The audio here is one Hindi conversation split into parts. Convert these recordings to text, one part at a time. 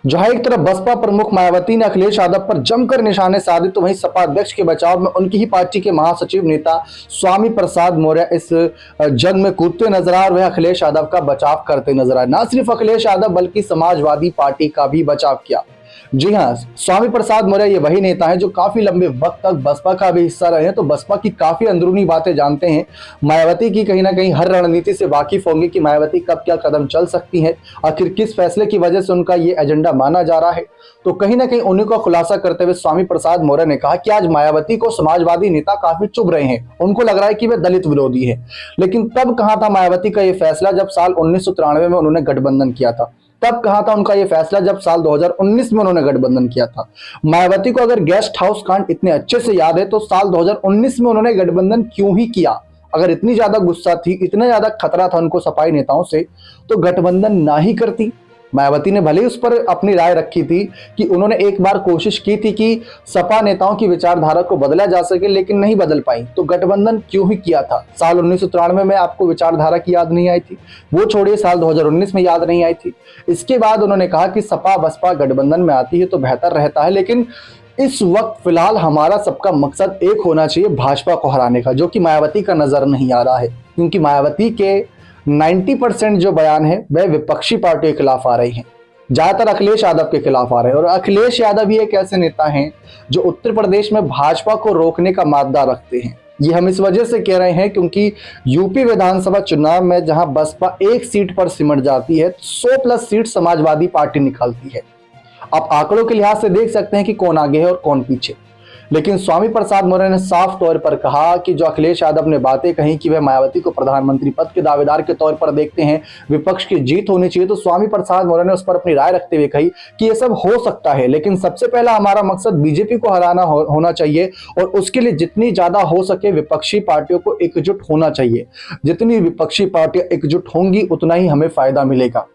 जहां एक तरफ बसपा प्रमुख मायावती ने अखिलेश यादव पर जमकर निशाने साधे, तो वहीं सपा अध्यक्ष के बचाव में उनकी ही पार्टी के महासचिव नेता स्वामी प्रसाद मौर्य इस जंग में कूदते नजर आए और वह अखिलेश यादव का बचाव करते नजर आए। न सिर्फ अखिलेश यादव बल्कि समाजवादी पार्टी का भी बचाव किया। जी हां, स्वामी प्रसाद मौर्य ये वही नेता हैं जो काफी लंबे वक्त तक बसपा का भी हिस्सा रहे हैं, तो बसपा की काफी अंदरूनी बातें जानते हैं। मायावती की कहीं ना कहीं हर रणनीति से वाकिफ होंगे कि मायावती कब क्या कदम चल सकती है, आखिर किस फैसले की वजह से उनका ये एजेंडा माना जा रहा है। तो कहीं ना कहीं उन्हीं का खुलासा करते हुए स्वामी प्रसाद मौर्य ने कहा कि आज मायावती को समाजवादी नेता काफी चुभ रहे हैं, उनको लग रहा है कि वे दलित विरोधी है। लेकिन तब कहां था मायावती का यह फैसला जब साल 1993 में उन्होंने गठबंधन किया था। तब कहा था उनका यह फैसला जब साल 2019 में उन्होंने गठबंधन किया था। मायावती को अगर गेस्ट हाउस कांड इतने अच्छे से याद है, तो साल 2019 में उन्होंने गठबंधन क्यों ही किया? अगर इतनी ज्यादा गुस्सा थी, इतना ज्यादा खतरा था उनको सपाई नेताओं से, तो गठबंधन ना ही करती। मायावती ने भले ही उस पर अपनी राय रखी थी कि उन्होंने एक बार कोशिश की थी कि सपा नेताओं की विचारधारा को बदला जा सके, लेकिन नहीं बदल पाई, तो गठबंधन क्यों ही किया था? साल 1993 में आपको विचारधारा की याद नहीं आई थी, वो छोड़िए साल 2019 में याद नहीं आई थी। इसके बाद उन्होंने कहा कि सपा बसपा गठबंधन में आती है तो बेहतर रहता है, लेकिन इस वक्त फिलहाल हमारा सबका मकसद एक होना चाहिए, भाजपा को हराने का, जो कि मायावती का नजर नहीं आ रहा है, क्योंकि मायावती के 90% जो बयान है वह विपक्षी पार्टियों के खिलाफ आ रही हैं, ज्यादातर अखिलेश यादव के खिलाफ आ रहे हैं। और अखिलेश यादव ही एक ऐसे नेता हैं जो उत्तर प्रदेश में भाजपा को रोकने का मादा रखते हैं। ये हम इस वजह से कह रहे हैं क्योंकि यूपी विधानसभा चुनाव में जहां बसपा एक सीट पर सिमट जाती है, 100+ सीट समाजवादी पार्टी निकालती है। आप आंकड़ों के लिहाज से देख सकते हैं कि कौन आगे है और कौन पीछे। लेकिन स्वामी प्रसाद मौर्य ने साफ तौर पर कहा कि जो अखिलेश यादव ने बातें कही कि वह मायावती को प्रधानमंत्री पद के दावेदार के तौर पर देखते हैं, विपक्ष की जीत होनी चाहिए, तो स्वामी प्रसाद मौर्य ने उस पर अपनी राय रखते हुए कही कि यह सब हो सकता है, लेकिन सबसे पहला हमारा मकसद बीजेपी को हराना होना चाहिए और उसके लिए जितनी ज्यादा हो सके विपक्षी पार्टियों को एकजुट होना चाहिए। जितनी विपक्षी पार्टियां एकजुट होंगी उतना ही हमें फायदा मिलेगा,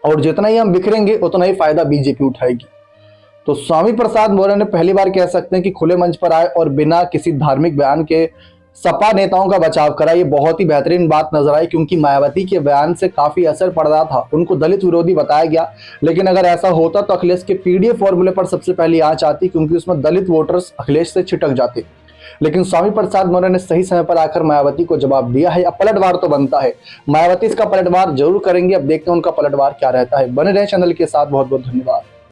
और जितना ही हम बिखरेंगे उतना ही फायदा बीजेपी उठाएगी। तो स्वामी प्रसाद मौर्य ने पहली बार कह सकते हैं कि खुले मंच पर आए और बिना किसी धार्मिक बयान के सपा नेताओं का बचाव करा। ये बहुत ही बेहतरीन बात नजर आई, क्योंकि मायावती के बयान से काफी असर पड़ रहा था, उनको दलित विरोधी बताया गया। लेकिन अगर ऐसा होता तो अखिलेश के पीडीएफ फॉर्मूले पर सबसे पहले आंच आती, क्योंकि उसमें दलित वोटर्स अखिलेश से छिटक जाते। लेकिन स्वामी प्रसाद मौर्य ने सही समय पर आकर मायावती को जवाब दिया है। अब पलटवार तो बनता है, मायावती इसका पलटवार जरूर करेंगे। अब देखते हैं उनका पलटवार क्या रहता है। बने रहे चैनल के साथ, बहुत बहुत धन्यवाद।